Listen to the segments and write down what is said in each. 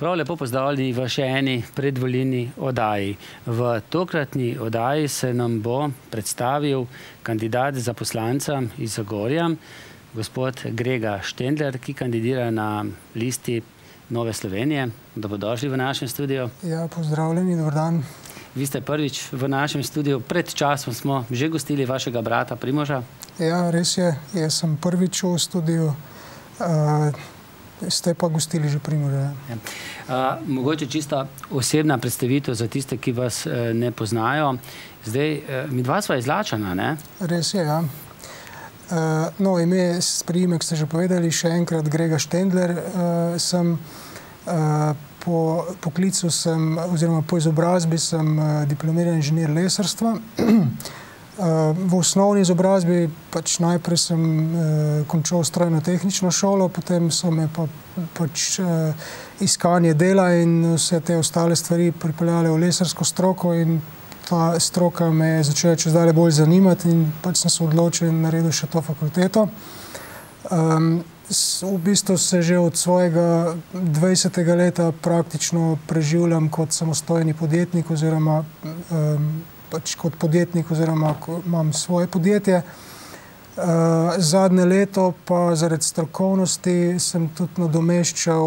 Prav lepo pozdravljeni v še eni predvolilni oddaji. V tokratni oddaji se nam bo predstavil kandidat za poslanca iz Zagorja, gospod Grega Štendler, ki kandidira na listi Nove Slovenije. Dobrodošli v našem studiu. Ja, pozdravljeni, dober dan. Vi ste prvič v našem studiu. Pred časom smo že gostili vašega brata Primoža. Ja, res je. Jaz sem prvič v studiu. Ste pa gostili že Primoža. Mogoče čisto osebna predstavitev za tiste, ki vas ne poznajo. Zdaj, midva sva izlačana, ne? Res je, ja. No, ime, priimek ste že povedali, še enkrat Grega Štendler. Po poklicu sem, oziroma po izobrazbi sem diplomiran inženir lesarstva. V osnovni izobrazbi pač najprej sem končal strojno-tehnično šolo, potem so me pač iskanje dela in vse te ostale stvari pripeljale v lesarsko stroko in ta stroka me je začela čezdalje bolj zanimati in pač sem se odločil in naredil še to fakulteto. V bistvu se že od svojega 20. leta praktično preživljam kot samostojni podjetnik oziroma pač kot podjetnik oziroma imam svoje podjetje. Zadnje leto pa zaradi strokovnosti sem tudi nadomeščal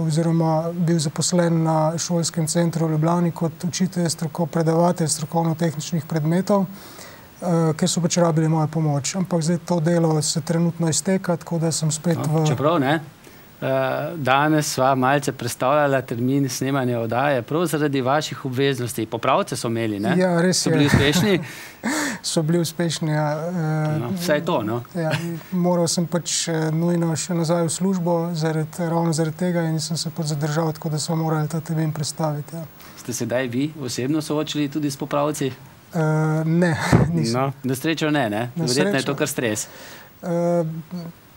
oziroma bil zaposlen na šolskem centru v Ljubljani kot učitelj, predavatelj strokovno-tehničnih predmetov, ker so pač rabili mojo pomoč. Ampak zdaj to delo se trenutno izteka, tako da sem spet v... Čeprav ne, danes sva malce predstavljala termin snemanja oddaje, prav zaradi vaših obveznosti. Popravce so imeli, ne? Ja, res je. So bili uspešni? So bili uspešni, ja. Vsaj to, no? Ja, moral sem pač nujno še nazaj v službo, ravno zaradi tega in sem se pač zadržal, tako da smo morali ta termin predstaviti, ja. Ste sedaj vi osebno soočili tudi s popravci? Ne, nisem. Na srečo ne, ne? Verjetno je to kar stres.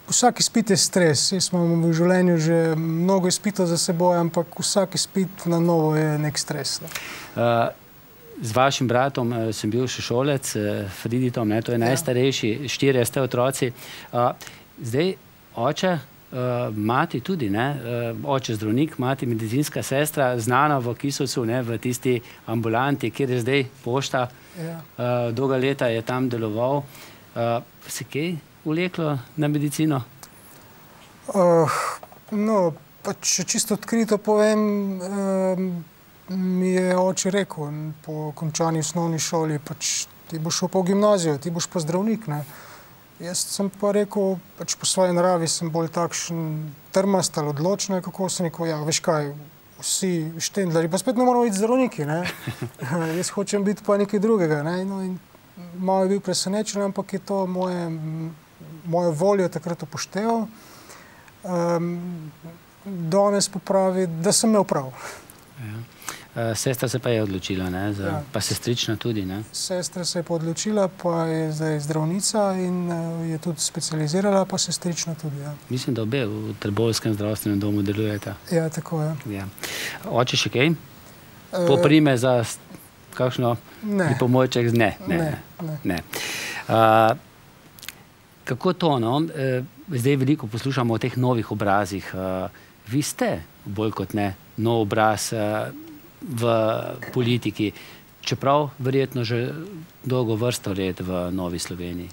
Vsak izpit je stres. Jaz imam v življenju že mnogo izpitov za seboj, ampak vsak izpit na novo je nek stres. Z vašim bratom sem bil še šolec, Friditom, to je najstarejši, 4 ste otroci. Zdaj, oče, mati tudi, oče zdravnik, mati medicinska sestra, znana v Kisovcu, v tisti ambulanti, kjer je zdaj pošta. Dolga leta je tam deloval. Se kaj vleklo na medicino? No, pač čisto odkrito povem, mi je oče rekel po končani osnovni šoli, pač ti boš šel pa v gimnazijo, ti boš pa zdravnik, ne. Jaz sem pa rekel, pač po svoji naravi sem bolj takšen trmast ali odločen, kako sem rekel, ja, veš kaj, vsi Štendlerji, pa spet ne moramo biti zdravniki, ne. Jaz hočem biti pa nekaj drugega, ne. No, in malo je bil presenečen, ampak je to mojo voljo takrat upošteval. Danes pa pravi, da sem imel prav. Sestra se pa je odločila, pa sestrična tudi, ne? Sestra se je pa odločila, pa je zdaj zdravnica in je tudi specializirala, pa sestrična tudi, ja. Mislim, da obe v Trbovskem zdravstvenem domu delujeta. Ja, tako je. Oče še kaj? Poprime za kakšno pripomoček? Ne. Kako to, no? Zdaj veliko poslušamo o teh novih obrazih. Vi ste bolj kot ne nov obraz v politiki, čeprav verjetno že dolgo vrsto let v Novi Sloveniji.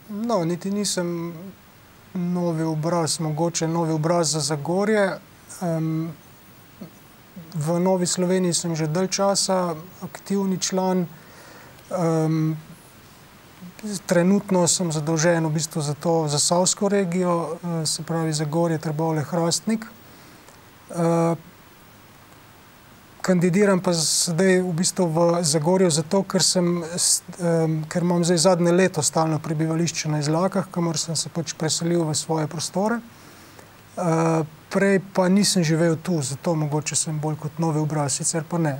No, niti nisem novi obraz, mogoče novi obraz za Zagorje. V Novi Sloveniji sem že dalj časa aktivni član. Trenutno sem zadolžen v bistvu za to, za Savsko regijo, se pravi Zagorje, Trbovlje, Hrastnik. Kandidiram pa zdaj v bistvu v Zagorju zato, ker imam zdaj zadnje leto stalno prebivališče na Izlakah, kamor sem se pač preselil v svoje prostore. Prej pa nisem živel tu, zato mogoče sem bolj kot novi obraz, sicer pa ne.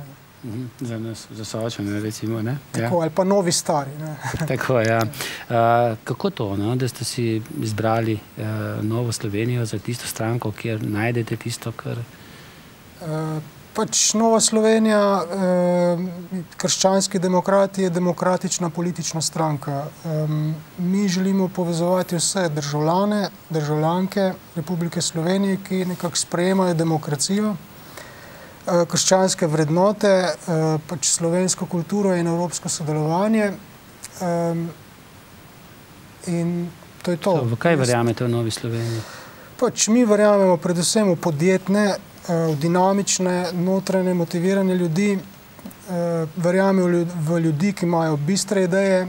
Za nas, za Sočane, recimo, ne? Tako, ali pa novi stari, ne. Tako, ja. Kako to, da ste si izbrali Novo Slovenijo za tisto stranko, kjer najdete tisto, kar... Pač Nova Slovenija, krščanski demokrati, je demokratična politična stranka. Mi želimo povezovati vse državljane, državljanke Republike Slovenije, ki nekako sprejemajo demokracijo, krščanske vrednote, pač slovensko kulturo in evropsko sodelovanje. In to je to. V kaj verjamete v Novi Sloveniji? Pač mi verjamemo predvsem v podjetne, v dinamične, notranje motivirane ljudi. Verjamemo v ljudi, ki imajo bistre ideje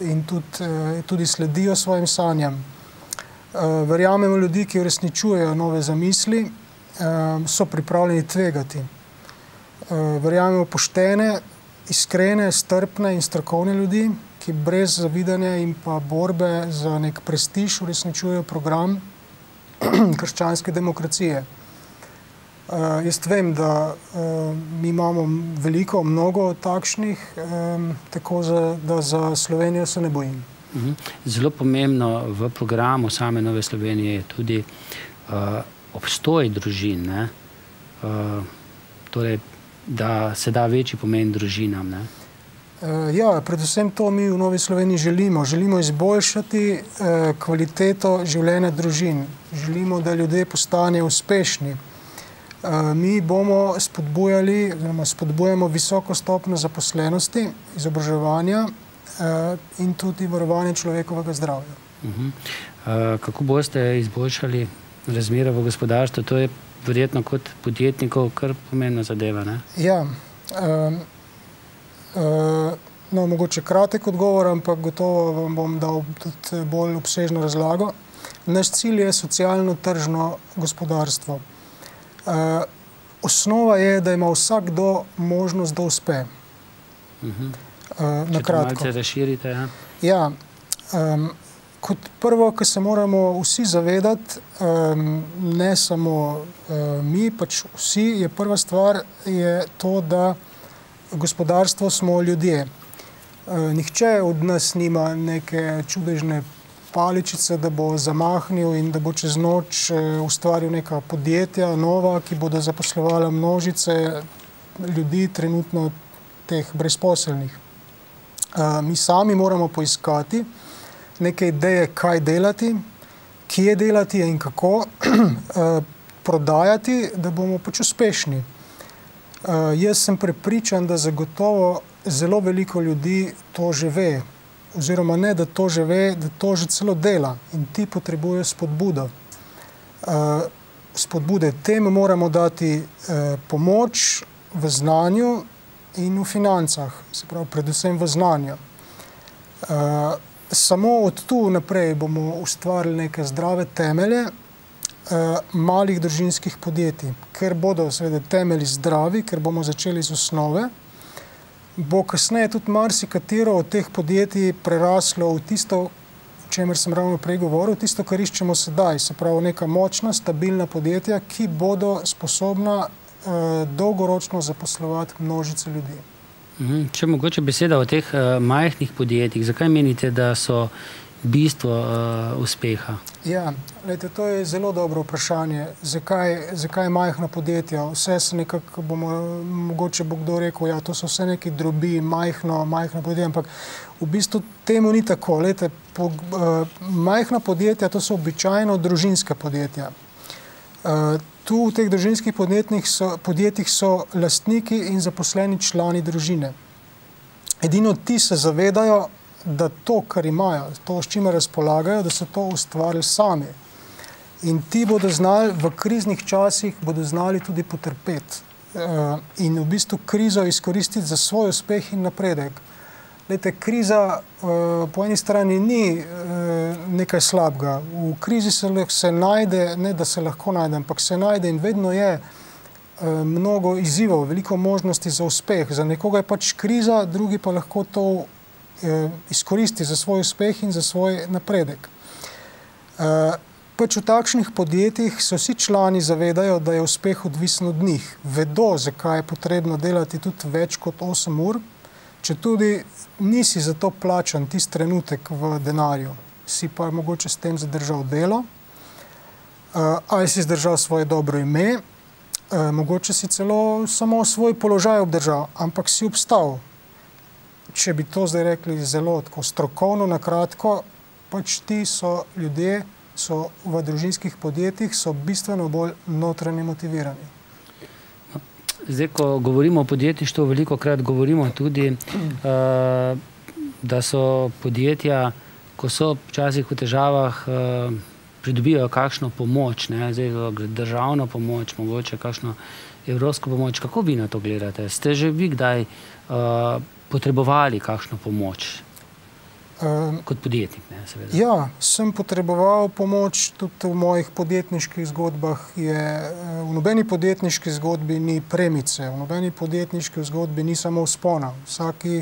in tudi sledijo svojim sanjam. Verjamemo v ljudi, ki uresničujejo nove zamisli, so pripravljeni tvegati. Verjamemo v poštene, iskrene, strpne in strokovne ljudi, ki brez zavidanja in pa borbe za nek prestiž uresničujejo program krščanske demokracije. Jaz vem, da mi imamo mnogo takšnih, tako da za Slovenijo se ne bojim. Zelo pomembno v programu same Nove Slovenije je tudi obstoj družin, ne? Torej, da se da večji pomen družinam, ne? Ja, predvsem to mi v Novi Sloveniji želimo. Želimo izboljšati kvaliteto življenja družin. Želimo, da ljudje postanejo uspešni. Mi bomo spodbujamo visoko stopnjo zaposlenosti, izobraževanja in tudi varovanje človekovega zdravja. Kako boste izboljšali razmere v gospodarstvu? To je verjetno kot podjetnikov kar pomembna zadeva, ne? Ja. No, mogoče kratek odgovor, ampak gotovo vam bom dal tudi bolj obsežno razlago. Naš cilj je socialno-tržno gospodarstvo. Osnova je, da ima vsakdo možnost, da uspe. Na kratko. Če to malce razširite, ja? Ja. Kot prvo, ki se moramo vsi zavedati, ne samo mi, pač vsi, je prva stvar je to, da gospodarstvo smo ljudje. Nihče od nas nima neke čudežne paličice, da bo zamahnil in da bo čez noč ustvaril neka podjetja nova, ki bodo zaposlovala množice ljudi, trenutno teh brezposelnih. Mi sami moramo poiskati neke ideje, kaj delati, kje delati in kako prodajati, da bomo pač uspešni. Jaz sem prepričan, da zagotovo zelo veliko ljudi to že ve, oziroma ne, da to že ve, da to že celo dela in ti potrebujejo spodbudo. Spodbude tem moramo dati pomoč v znanju in v financah, se pravi predvsem v znanju. Samo od tu naprej bomo ustvarili neke zdrave temelje malih družinskih podjetij, ker bodo seveda temelji zdravi, ker bomo začeli z osnove, bo kasneje tudi marsikatero od teh podjetij preraslo v tisto, o čemer sem ravno prej govoril, tisto, kar iščemo sedaj, se pravi neka močna, stabilna podjetja, ki bodo sposobna dolgoročno zaposlovati množice ljudi. Če mogoče beseda o teh majhnih podjetjih, zakaj menite, da so bistvo uspeha? Ja, glejte, to je zelo dobro vprašanje. Zakaj majhna podjetja? Vse se nekako mogoče bo kdo rekel, ja, to so vse neki drobi, majhna podjetja, ampak v bistvu temu ni tako. Glejte, majhna podjetja, to so običajno družinska podjetja. Tu v teh družinskih podjetjih so lastniki in zaposleni člani družine. Edino ti se zavedajo, da to, kar imajo, to, s čimer razpolagajo, da so to ustvarili sami. In ti bodo znali v kriznih časih tudi potrpeti in v bistvu krizo izkoristiti za svoj uspeh in napredek. Glejte, kriza po eni strani ni nekaj slabega. V krizi se najde, ne da se lahko najde, ampak se najde in vedno je mnogo izzivov, veliko možnosti za uspeh. Za nekoga je pač kriza, drugi pa lahko to izkoristi za svoj uspeh in za svoj napredek. Pač v takšnih podjetjih se vsi člani zavedajo, da je uspeh odvisen od njih. Vedo, zakaj je potrebno delati tudi več kot 8 ur, če tudi nisi za to plačan tisti trenutek v denarju, si pa mogoče s tem zadržal delo, ali si zdržal svoje dobro ime, mogoče si celo samo svoj položaj obdržal, ampak si obstal. Če bi to zdaj rekli zelo tako strokovno, na kratko, pač ti so ljudje, so v družinskih podjetjih, so bistveno bolj notranje motivirani. Zdaj, ko govorimo o podjetništvu, veliko krat govorimo tudi, da so podjetja, ko so včasih v težavah, pridobijo kakšno pomoč, zdaj državno pomoč, mogoče kakšno evropsko pomoč. Kako vi na to gledate? Ste že vi kdaj potrebovali kakšno pomoč? Kot podjetnik, seveda. Ja, sem potreboval pomoč tudi v mojih podjetniških zgodbah. V nobeni podjetniški zgodbi ni premice, v nobeni podjetniški zgodbi ni samo vzpona. Vsaki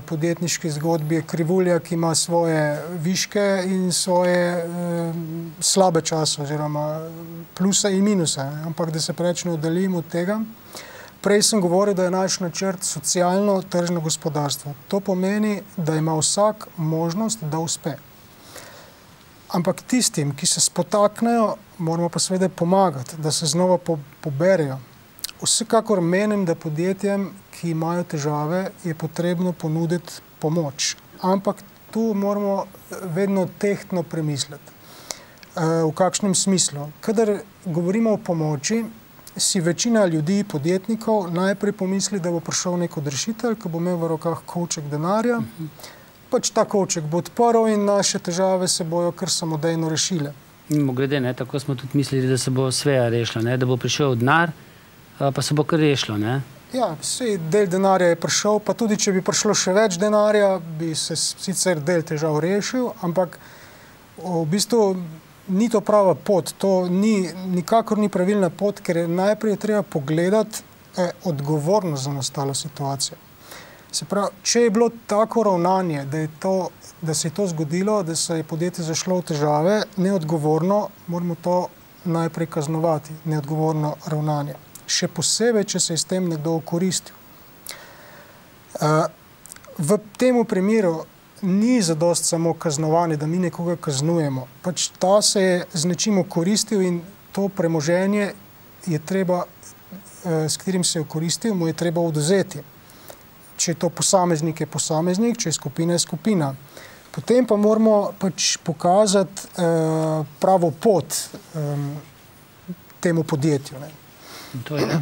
podjetniški zgodbi je krivulja, ki ima svoje viške in svoje slabe čase, oziroma pluse in minuse. Ampak da se preveč ne oddaljim od tega. Prej sem govoril, da je naš načrt socialno-tržno gospodarstvo. To pomeni, da ima vsak možnost, da uspe. Ampak tistim, ki se spotaknejo, moramo pa seveda pomagati, da se znova poberejo. Vsekakor menim, da podjetjem, ki imajo težave, je potrebno ponuditi pomoč. Ampak tu moramo vedno tehtno premisliti. V kakšnem smislu? Kadar govorimo o pomoči, si večina ljudi, podjetnikov, najprej pomisli, da bo prišel nek odrešitelj, ki bo imel v rokah kovček denarja. Pač ta kovček bo odprl in naše težave se bojo kar samodejno rešile. Mimogrede, tako smo tudi mislili, da se bo sveja rešila, da bo prišel denar, pa se bo kar rešilo, ne? Ja, del denarja je prišel, pa tudi če bi prišlo še več denarja, bi se sicer del težav rešil, ampak v bistvu ni to prava pot, to nikakor ni pravilna pot, ker najprej je treba pogledati odgovornost za nastalo situacijo. Se pravi, če je bilo tako ravnanje, da se je to zgodilo, da se je podjetje zašlo v težave, neodgovorno, moramo to najprej kaznovati, neodgovorno ravnanje. Še posebej, če se je s tem nekdo okoristil. V tem primeru ni zadost samo kaznovanje, da mi nekoga kaznujemo. Pač ta se je z nečim okoristil in to premoženje je treba, s katerim se je okoristil, mu je treba odvzeti. Če je to posameznik, je posameznik, če je skupina, je skupina. Potem pa moramo pač pokazati pravo pot temu podjetju. To je.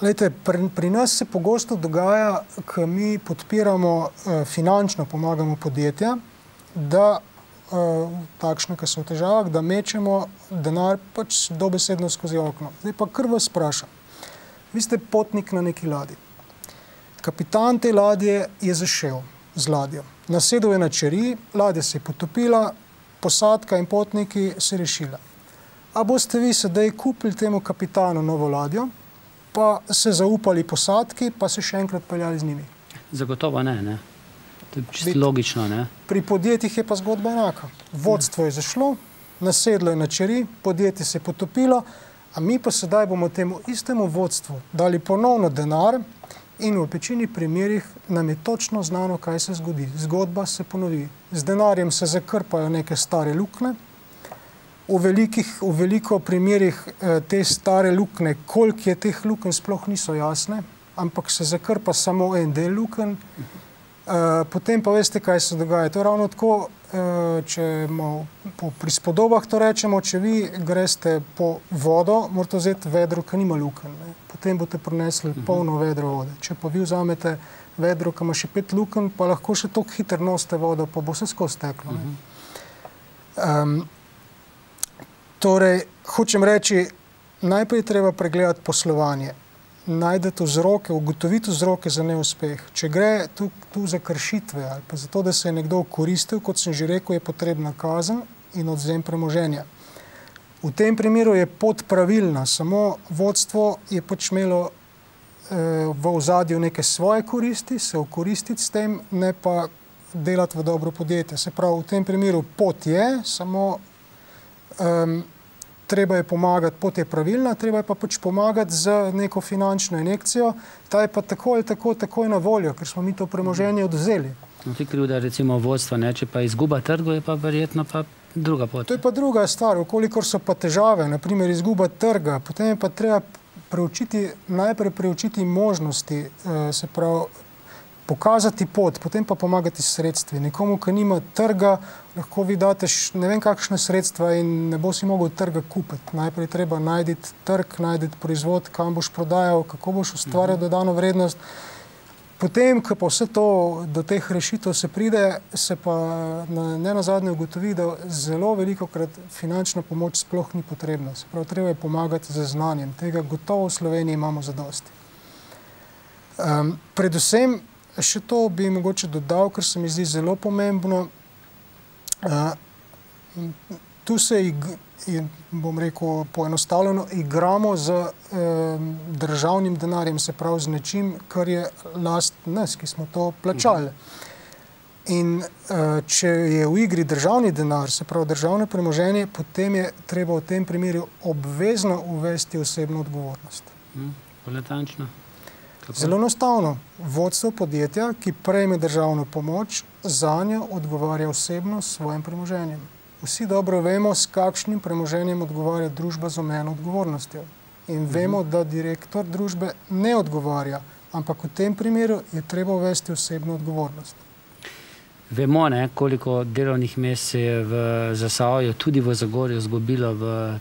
Glejte, pri nas se pogosto dogaja, ko mi podpiramo, finančno pomagamo podjetja, da takšne, ki so v težavah, da mečemo denar pač dobesedno skozi okno. Zdaj pa kar vas vprašam. Vi ste potnik na neki ladji. Kapitan te ladje je zašel z ladjo. Nasedel je na čeri, ladja se je potopila, posadka in potniki se rešila. A boste vi sedaj kupili temu kapitanu novo ladjo, pa se zaupali posadki, pa se še enkrat peljali z njimi? Zagotovo ne. To je čisto logično, ne? Pri podjetjih je pa zgodba enaka. Vodstvo je zašlo, nasedlo je na čeri, podjetje se je potopilo, a mi pa sedaj bomo temu istemu vodstvu dali ponovno denar in v večini primerih nam je točno znano, kaj se zgodi. Zgodba se ponovi. Z denarjem se zakrpajo neke stare luknje. V veliko primerih te stare luknje, koliko je teh lukenj, sploh niso jasne, ampak se zakrpa samo en del lukenj. Potem pa veste, kaj se dogaja. To je ravno tako, če po prispodobah to rečemo, če vi greste po vodo, morate vzeti vedro, ki nima lukenj. Potem boste prinesli polno vedro vode. Če pa vi vzamete vedro, ki ima še 5 lukenj, pa lahko še toliko hitro nosite vodo, pa bo se skozi teklo. Torej, hočem reči, najprej treba pregledati poslovanje, najdete vzroke, ugotoviti vzroke za neuspeh. Če gre tu za kršitve ali pa za to, da se je nekdo koristil, kot sem že rekel, je potrebna kazen in odvzem premoženja. V tem primeru je pot pravilna, samo vodstvo je pač imelo v ozadju neke svoje koristi, se okoristiti s tem, ne pa delati v dobro podjetje. Se pravi, v tem primeru pot je, samo treba je pomagati, pot je pravilna, treba je pa pač pomagati z neko finančno injekcijo, ta je pa takoj na voljo, ker smo mi to premoženje odvzeli. Ti krivda recimo vodstva, če pa izguba trgu, je pa verjetno pa druga pot. To je pa druga stvar, ukolikor so pa težave, naprimer izguba trga, potem je pa treba najprej preučiti možnosti, se pravi, pokazati pot, potem pa pomagati s sredstvi. Nekomu, ki nima trga, lahko vi date ne vem kakšne sredstva in ne bo si mogel trga kupiti. Najprej treba najti trg, najti proizvod, kam boš prodajal, kako boš ustvarjal dodano vrednost. Potem, ko pa vse to do teh rešitev se pride, se pa ne nazadnje ugotovi, da zelo velikokrat finančna pomoč sploh ni potrebna. Se pravi, treba je pomagati z znanjem. Tega gotovo v Sloveniji imamo zadosti. Predvsem še to bi mogoče dodal, ker se mi zdi zelo pomembno. Tu se, bom rekel poenostavljeno, igramo z državnim denarjem, se pravi z nečim, kar je last nas, ki smo to plačali. In če je v igri državni denar, se pravi državno premoženje, potem je treba v tem primeru obvezno uvesti osebno odgovornost. Natančno. Zelo enostavno. Vodstvo podjetja, ki prejme državno pomoč, zanjo odgovarja osebno s svojim premoženjem. Vsi dobro vemo, s kakšnim premoženjem odgovarja družba z omejeno odgovornostjo. In vemo, da direktor družbe ne odgovarja, ampak v tem primeru je treba uvesti osebno odgovornost. Vemo, koliko delovnih mest se je v Zasavju, tudi v Zagorju, izgubilo v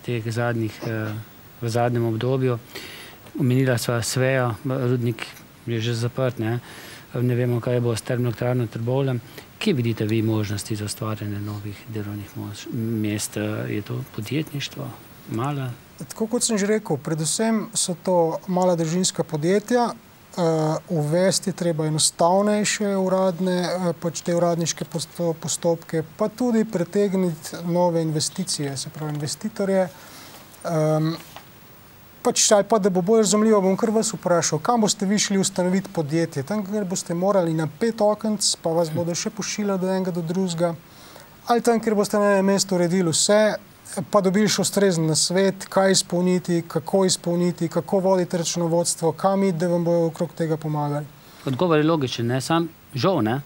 zadnjem obdobju. Omenila sva Svejo, rudnik je že zaprt, ne vemo, kaj bo s Termoelektrarno Trbovljem. Kje vidite vi možnosti za ustvarjanje novih delovnih mest? Je to podjetništvo, mala? Tako kot sem že rekel, predvsem so to mala družinska podjetja. Uvesti treba enostavnejše te uradniške postopke, pa tudi pritegniti nove investicije, se pravi investitorje. Pa da bo bolj razumljivo, bom kar vas vprašal, kam boste vi šli ustanoviti podjetje? Tam, kjer boste morali na 5 okenc, pa vas bodo še pošiljali do enega do drugega, ali tam, kjer boste na enem mestu uredili vse, pa dobili še ustrezen nasvet, kaj izpolniti, kako voditi računovodstvo, kam iti, da vam bojo okrog tega pomagali. Odgovor je logičen, sam žal, ne?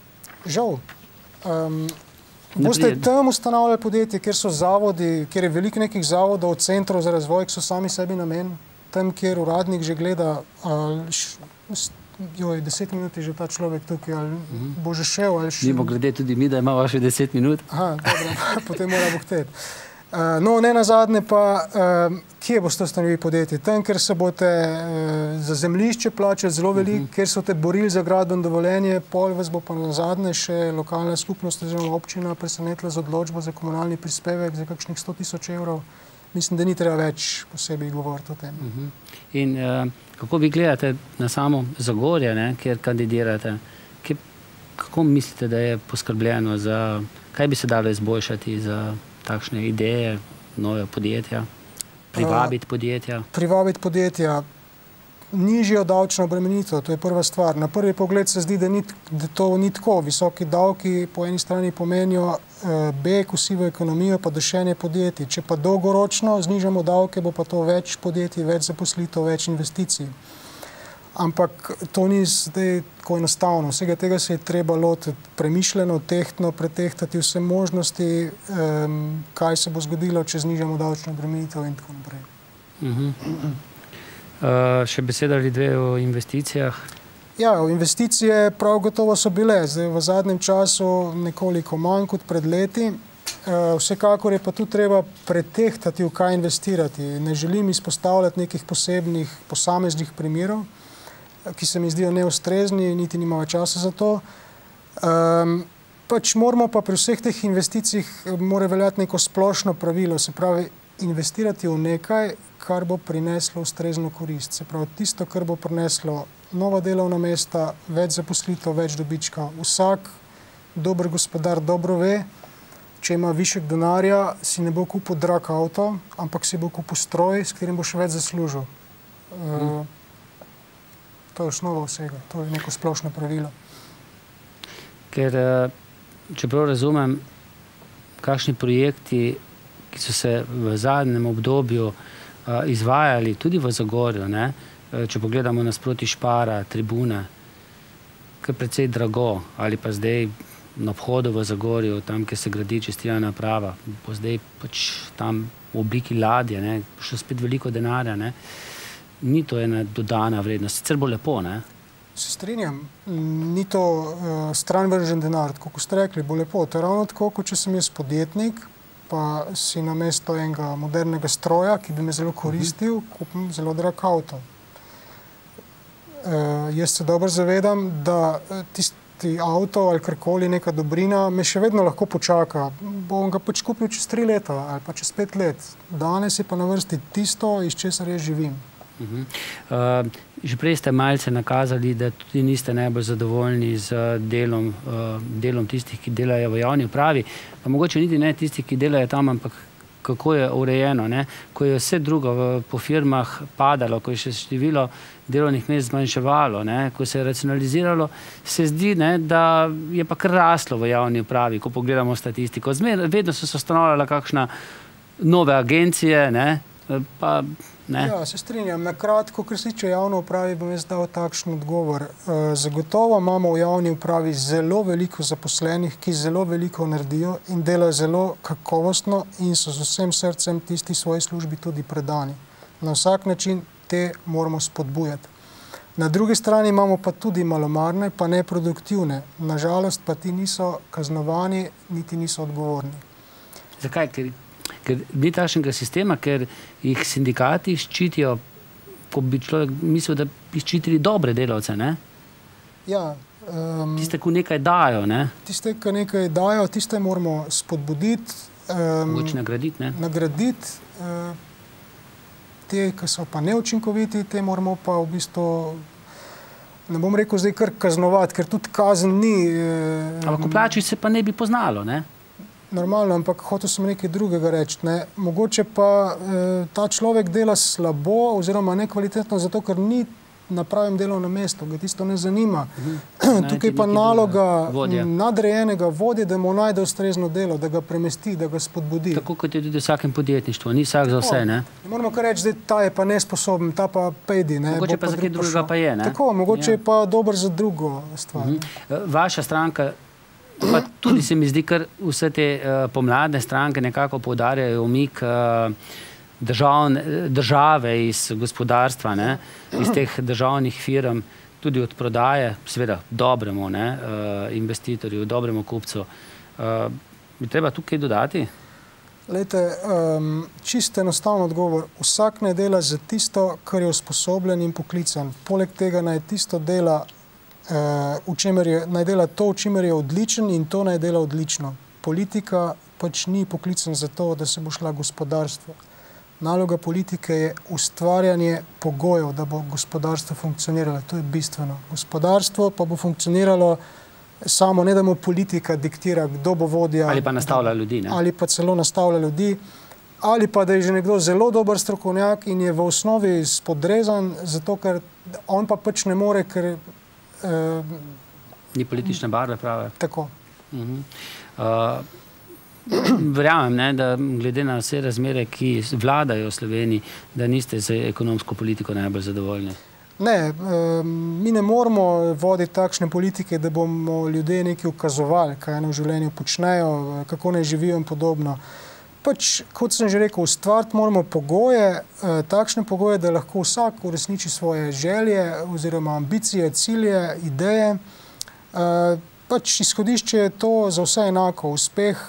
Žal. Boste tam ustanavljali podjetje, kjer so zavodi, kjer je veliko nekih zavodov, centrov za razvoj, ki so sami sebi namen, tam, kjer uradnik že gleda, 10 minut je že ta človek tukaj, ali bo že šel, ali še... Mimo glede tudi mi, da imamo še 10 minut. Aha, dobro, potem mora bohteti. No, ne nazadnje pa, kje boste ustanovili podjetje? Tam, ker se boste za zemljišče plačali zelo veliko, ker so te borili za gradbeno dovoljenje, pol vas bo pa nazadnje še lokalna skupnost oziroma občina presenetila z odločbo za komunalni prispevek za kakšnih 100.000 evrov. Mislim, da ni treba več posebej govoriti o tem. In kako vi gledate na samo Zagorje, kjer kandidirate? Kako mislite, da je poskrbljeno za, kaj bi se dalo izboljšati za takšne ideje, nove podjetja, privabiti podjetja? Privabiti podjetja, nižjo davčno obremenitev, to je prva stvar. Na prvi pogled se zdi, da to ni tako. Visoki davki po eni strani pomenijo beg v sivo ekonomijo, pa dušenje podjetij. Če pa dolgoročno znižamo davke, bo pa to več podjetij, več zaposlitev, več investicij. Ampak to ni zdaj tako enostavno. Vsega tega se je treba lotiti premišljeno, tehtno, pretehtati vse možnosti, kaj se bo zgodilo, če znižamo davčno obremenitev in tako naprej. Še beseda ali dve o investicijah? Ja, investicije prav gotovo so bile. Zdaj v zadnjem času nekoliko manj kot pred leti. Vsekakor je pa tu treba pretehtati, v kaj investirati. Ne želim izpostavljati nekih posebnih posameznih primerov, ki se mi zdijo neustrezni, niti nimamo časa za to. Moramo pa pri vseh teh investicijah mora veljati neko splošno pravilo, se pravi investirati v nekaj, kar bo prineslo ustrezno korist. Se pravi tisto, kar bo prineslo nova delovna mesta, več zaposlitev, več dobička. Vsak dober gospodar dobro ve, če ima višek denarja, si ne bo kupil drag avto, ampak si bo kupil stroj, s katerim bo še več zaslužil. To je osnova vsega. To je neko splošno pravilo. Ker, čeprav razumem, kakšni projekti, ki so se v zadnjem obdobju izvajali tudi v Zagorju, če pogledamo nasproti Špara, Tribune, kar precej drago, ali pa zdaj na vhodu v Zagorju, tam, kjer se gradi čistilna naprava, bo zdaj pač tam v obliki ladje, še spet veliko denarja, ni to ena dodana vrednost. Sicer bo lepo, Se strinjam, ni to stran vržen denar, tako kot ste rekli, bo lepo. To je ravno tako, kot če sem jaz podjetnik, pa si namesto enega modernega stroja, ki bi me zelo koristil, kupim zelo drag avto. Jaz se dobro zavedam, da tisti avto ali karkoli, neka dobrina, me še vedno lahko počaka. Bom ga pač kupil čez 3 leta ali pa čez 5 let. Danes je pa na vrsti tisto, iz česar jaz živim. Že prej ste malce nakazali, da tudi niste najbolj zadovoljni z delom tistih, ki delajo v javni upravi, pa mogoče niti ne tistih, ki delajo tam, ampak kako je urejeno, ne? Ko je vse drugo po firmah padalo, ko je še število delovnih mest zmanjševalo, ne? Ko se je racionaliziralo, se zdi, ne, da je pa kar raslo v javni upravi, ko pogledamo statistiko. Vedno so se ustanovljala kakšna nove agencije, ne? Pa ne. Ja, se strinjam. Na kratko, kar se tiče javne uprave, bom jaz dal takšen odgovor. Zagotovo imamo v javni upravi zelo veliko zaposlenih, ki zelo veliko naredijo in delajo zelo kakovostno in so z vsem srcem tisti svoji službi tudi predani. Na vsak način te moramo spodbujati. Na drugi strani imamo pa tudi malomarne, pa neproduktivne. Nažalost pa ti niso kaznovani, niti niso odgovorni. Zakaj? Ker ni takšnega sistema, ker jih sindikati ščitijo, ko bi človek mislil, da bi ščitili dobre delavce, ne? Ja. Tiste, ki nekaj dajo, ne? Tiste, ki nekaj dajo, tiste moramo spodbuditi. Mogoče nagraditi, ne? Nagraditi. Te, ki so pa neučinkoviti, te moramo pa v bistvu, ne bom rekel zdaj kar kaznovati, ker tudi kazen ni... Ampak v plači se pa ne bi poznalo, ne? Normalno, ampak hotel sem nekaj drugega reči. Mogoče pa ta človek dela slabo oziroma nekvalitetno zato, ker ni na pravem delovnem mestu, ga tisto ne zanima. Tukaj pa naloga nadrejenega vodje, da mu najde ustrezno delo, da ga premesti, da ga spodbudi. Tako kot je tudi v vsakem podjetništvu, ni vsak za vse, ne? Moramo kar reči, da ta je pa nesposoben, ta pa pejdi, ne? Mogoče pa za kaj drugega pa je, ne? Tako, mogoče je pa dober za drugo stvar. Vaša stranka, pa tudi se mi zdi, kar vse te pomladne stranke nekako poudarjajo umik države iz gospodarstva, ne, iz teh državnih firm, tudi od prodaje, seveda dobremu investitorju, dobremu kupcu. Bi treba tukaj dodati? Glejte, čisto enostavno odgovor. Vsak naj dela za tisto, kar je usposobljen in poklican. Poleg tega naj tisto dela naj dela to, v čemer je odličen in to naj dela odlično. Politika pač ni poklican za to, da se bo šla gospodarstvo. Naloga politike je ustvarjanje pogojev, da bo gospodarstvo funkcioniralo. To je bistveno. Gospodarstvo pa bo funkcioniralo samo, ne da mu politika diktira, kdo bo vodja. Ali pa nastavlja ljudi, ne? Ali pa celo nastavlja ljudi. Ali pa da je že nekdo zelo dober strokovnjak in je v osnovi spodrezan, zato ker on pa pač ne more, ker ni politične barve prave. Tako. Verjamem, ne, da glede na vse razmere, ki vladajo v Sloveniji, da niste z ekonomsko politiko najbolj zadovoljni. Ne, mi ne moramo voditi takšne politike, da bomo ljudje nekaj ukazovali, kaj v življenju počnejo, kako naj živijo in podobno. Pač, kot sem že rekel, ustvariti moramo pogoje, takšne pogoje, da lahko vsak uresniči svoje želje oziroma ambicije, cilje, ideje. Pač izhodišče je to za vse enako. Uspeh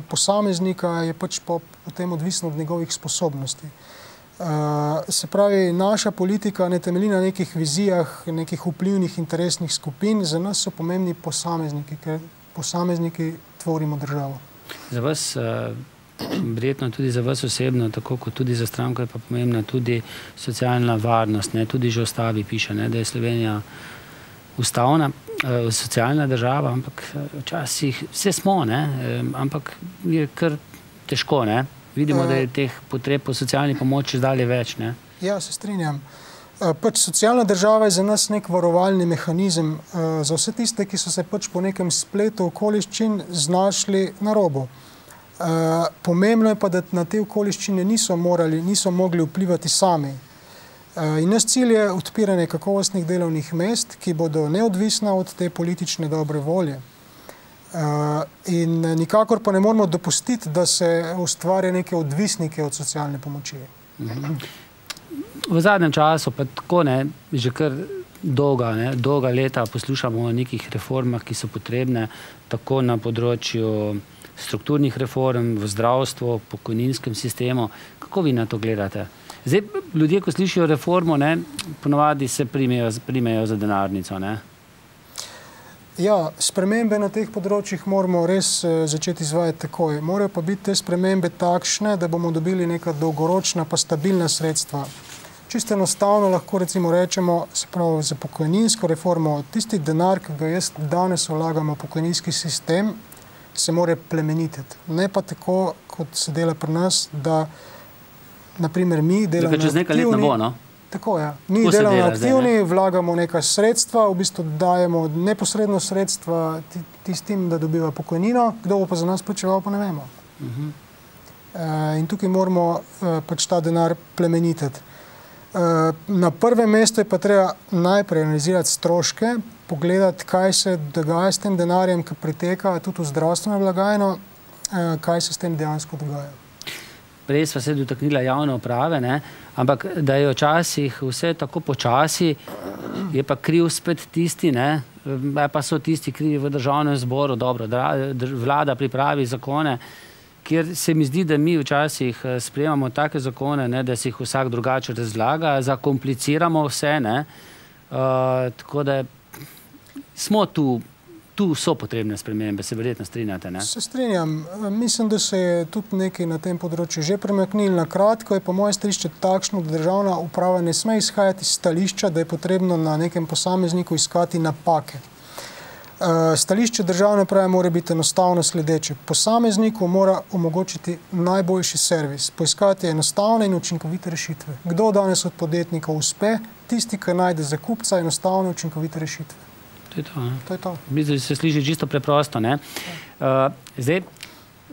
posameznika je pač potem odvisno od njegovih sposobnosti. Se pravi, naša politika ne temelji na nekih vizijah, nekih vplivnih interesnih skupin. Za nas so pomembni posamezniki, ker posamezniki tvorimo državo. Za vas verjetno tudi za vas osebno, tako kot tudi za stranko, je pa pomembna tudi socialna varnost. Tudi že v ustavi piše, da je Slovenija ustavna, socialna država, ampak včasih vse smo, ampak je kar težko. Vidimo, da je teh potreb po socialni pomoči zdalje več. Ja, se strinjam. Pač socialna država je za nas nek varovalni mehanizem za vse tiste, ki so se pač po nekem spletu okoliščin znašli na robu. Pomembno je pa, da na te okoliščine niso mogli vplivati sami. In naš cilj je odpiranje kakovostnih delovnih mest, ki bodo neodvisna od te politične dobre volje. In nikakor pa ne moramo dopustiti, da se ustvarja neke odvisnike od socialne pomoči. V zadnjem času pa tako, že kar dolga leta poslušamo o nekih reformah, ki so potrebne tako na področju strukturnih reform, v zdravstvu, pokojninskem sistemu. Kako vi na to gledate? Zdaj, ljudje, ko slišijo reformo, ponovadi se primejo za denarnico, ne? Ja, spremembe na teh področjih moramo res začeti izvajati takoj. Morajo pa biti te spremembe takšne, da bomo dobili neka dolgoročna pa stabilna sredstva. Čisto enostavno lahko recimo rečemo, se pravi za pokojninsko reformo, tisti denar, ki ga jaz danes vlagam v pokojninski sistem, se mora plemenititi. Ne pa tako, kot se dela pri nas, da naprimer mi delamo čez nekaj let ne bo, no? Tako, ja. Mi delamo aktivni, vlagamo neka sredstva, v bistvu dajemo neposredno sredstva tistim, da dobiva pokojnino, kdo bo pa za nas plačeval, pa ne vemo. In tukaj moramo pač ta denar plemenititi. Na prvem mestu je pa treba najprej analizirati stroške, pogledati, kaj se dogaja s tem denarjem, ki priteka tudi v zdravstveno blagajno, kaj se s tem dejansko dogaja. Prej sva se dotaknila javne uprave, ampak da je včasih vse tako počasi, je pa kriv spet tisti, pa so tisti krivi v državnem zboru, dobro, vlada pripravi zakone, kjer se mi zdi, da mi včasih sprejemamo take zakone, da si jih vsak drugače razlaga, zakompliciramo vse, tako da smo tu so potrebne spremembe, se verjetno strinjate, ne? Se strinjam. Mislim, da se je tudi nekaj na tem področju že premaknilo. Na kratko je po moje stališče takšno, da državna uprava ne sme izhajati iz stališča, da je potrebno na nekem posamezniku iskati napake. Stališče državne uprave mora biti enostavno sledeče. Posamezniku mora omogočiti najboljši servis, poiskati enostavne in učinkovite rešitve. Kdo danes od podjetnikov uspe? Tisti, ki najde za kupca enostavne učinkovite rešitve. To je to. Mislim, da se sliši čisto preprosto. Zdaj,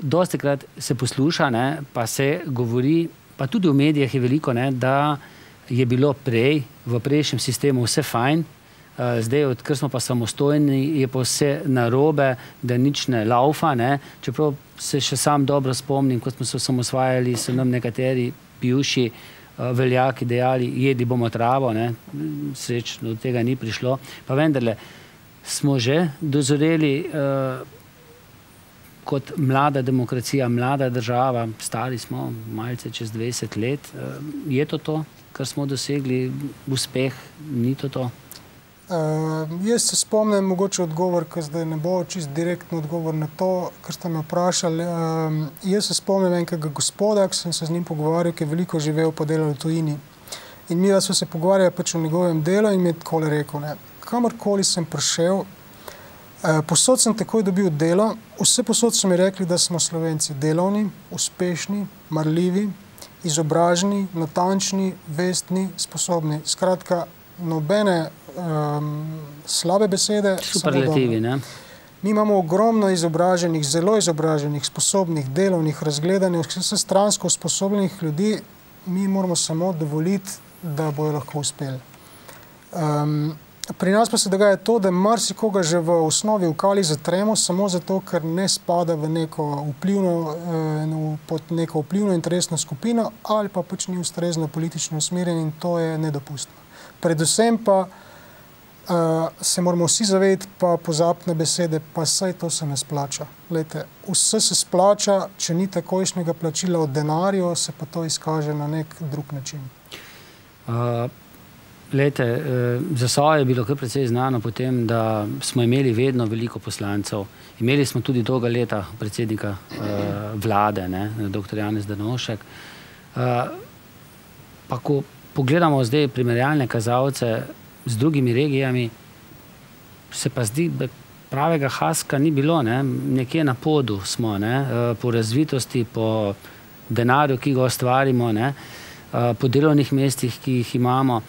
dostikrat se posluša, pa se govori, pa tudi v medijih je veliko, da je bilo prej, v prejšnjem sistemu vse fajn, zdaj, odkar smo pa samostojni, je pa vse narobe, da nič ne laufa, čeprav se še sam dobro spomnim, ko smo se osamosvajali, so nam nekateri bivši veljaki dejali, jedi bomo travo, srečno do tega ni prišlo, pa vendarle, smo že dozoreli kot mlada demokracija, mlada država, stari smo malce čez 20 let. Je to, kar smo dosegli uspeh? Ni to? Jaz se spomnim mogoče odgovor, ker zdaj ne bo čist direktno odgovor na to, kar ste me vprašali. Jaz se spomnim enega gospoda, ki sem se z njim pogovarjal, ki je veliko živel pa delal v tujini. In mi smo se pogovarjali pač o njegovem delu in mi je takole rekel, kamorkoli sem prišel, posod sem takoj dobil delo, vse posod so mi rekli, da smo Slovenci delovni, uspešni, marljivi, izobraženi, natančni, vestni, sposobni. Skratka, nobene slabe besede. Superlativi, ne? Mi imamo ogromno izobraženih, zelo izobraženih, sposobnih, delovnih, razgledanih, vsestransko usposobljenih ljudi, mi moramo samo dovoliti, da bojo lahko uspeli. Pri nas pa se dogaja to, da marsikoga že v osnovi v kali zatremo samo zato, ker ne spada v pod neko vplivno interesno skupino ali pa pač ni ustrezno politično usmerjen in to je nedopustno. Predvsem pa se moramo vsi zavedati pa pozabiti na besede, pa saj to se ne splača. Glejte, vse se splača, če ni takojšnjega plačila od denarju, se pa to izkaže na nek drug način. Glejte, za Sojo je bilo kar precej znano potem, da smo imeli vedno veliko poslancev. Imeli smo tudi dolga leta predsednika vlade, dr. Janez Drnovšek. Pa ko pogledamo zdaj primerjalne kazalce z drugimi regijami, se pa zdi, da pravega haska ni bilo, nekje na podu smo, po razvitosti, po denarju, ki ga ustvarimo, po delovnih mestih, ki jih imamo.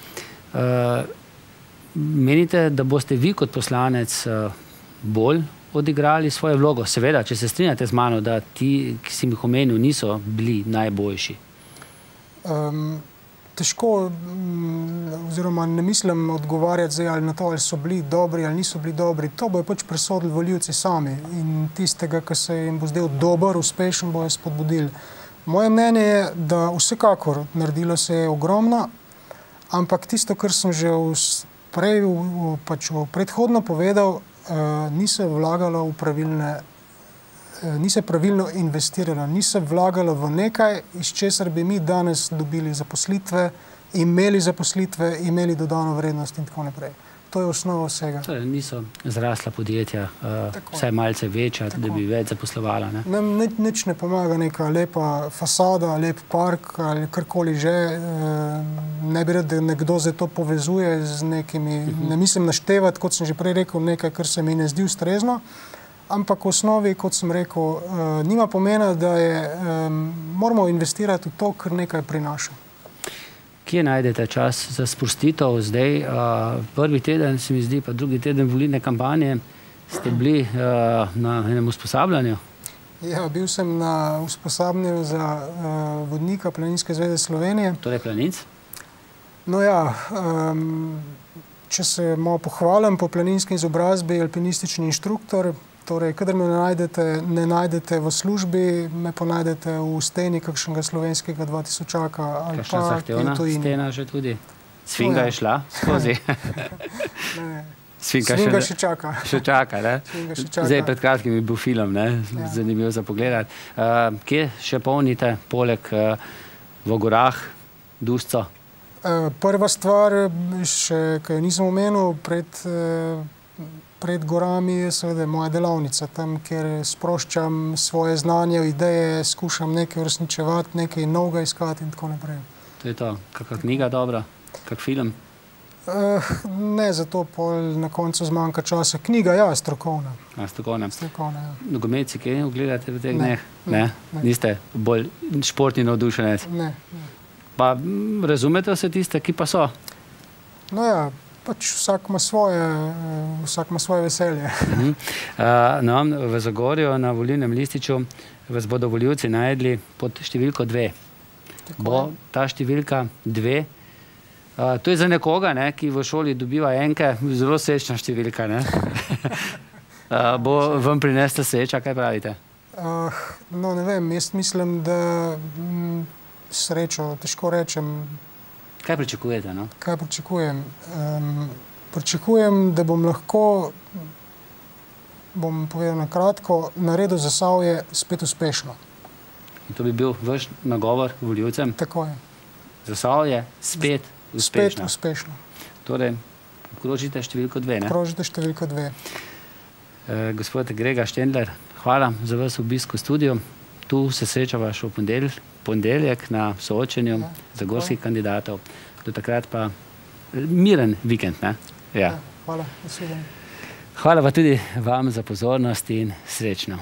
Menite, da boste vi kot poslanec bolj odigrali svojo vlogo? Seveda, če se strinjate z mano, da ti, ki si jih omenil, niso bili najboljši. Težko, oziroma ne mislim odgovarjati zdaj ali na to, ali so bili dobri ali niso bili dobri. To bojo pač presodili volivci sami in tistega, ki se jim bo zdel dober, uspešen, bojo spodbudili. Moje mnenje je, da vsekakor naredilo se je ogromno, ampak tisto, kar sem že v prej predhodno povedal, ni se vlagalo v pravilne, ni se pravilno investiralo, ni se vlagalo v nekaj, iz česar bi mi danes dobili zaposlitve, imeli dodano vrednost in tako naprej. To je osnova vsega. Torej, niso zrasla podjetja, vsaj malce večja, da bi več zaposlovala. Nam nič ne pomaga neka lepa fasada, lep park ali karkoli že. Ne bi rad, da nekdo za to povezuje z nekimi, ne mislim naštevati, kot sem že prej rekel, nekaj, kar se mi ne zdi ustrezno, ampak v osnovi, kot sem rekel, nima pomena, da moramo investirati v to, kar nekaj prinaša. Kje najdete čas za sprostitev zdaj? Prvi teden, se mi zdi, pa drugi teden volilne kampanje, ste bili na enem usposabljanju? Ja, bil sem na usposabljanju za vodnika Planinske zveze Slovenije. Torej planinc? No ja, če se malo pohvalim, po planinski izobrazbi alpinistični inštruktor, torej, kadar me ne najdete v službi, me ponajdete v steni kakšnega slovenskega 2000-aka ali kakšna pa zahtevna stena že tudi? Svinga je šla skozi? Ne. Svinga še čaka. Še čaka, ne? Zdaj pred kratkim je bil film, ne? Zanimivo za pogledati. Kje še polnite, poleg v gorah, Dusco? Prva stvar, še kaj nisem omenil, pred gorami je seveda moja delavnica, tam, kjer sproščam svoje znanje, ideje, skušam nekaj uresničevati, nekaj novega iskati in tako naprej. To je to. Kakšna knjiga dobra? Kak film? Ne, zato pol na koncu zmanjka časa. Knjiga, ja, strokovna. Strokovna. Strokovna, ja. Nogometci, kaj ogledate v teh dneh? Ne. Niste bolj športni navdušenec? Ne. Pa razumete vse tiste, ki pa so? No ja, pač vsak ima svoje veselje. No, v Zagorju na volilnem lističu vas bodo volivci najdli pod številko 2. Bo ta številka 2. To je za nekoga, ki v šoli dobiva enke, zelo srečna številka. Bo vam prinesla sreča, kaj pravite? No, ne vem, jaz mislim, da srečo, težko rečem. Kaj pričakujete, no? Kaj pričakujem? Pričakujem, da bom lahko, bom povedal na kratko, naredil Zasavje spet uspešno. In to bi bil vaš nagovor volivcem? Tako je. Zasavje spet uspešno. Spet uspešno. Torej, obkrožite številko 2, ne? Obkrožite številko 2. Gospod Grega Štendler, hvala za vas obisk v studiu. Tu se srečava še v ponedeljek na soočenju zagorskih kandidatov. Do takrat pa miren vikend, ne? Ja. Hvala, nasvidenje. Hvala pa tudi vam za pozornost in srečno.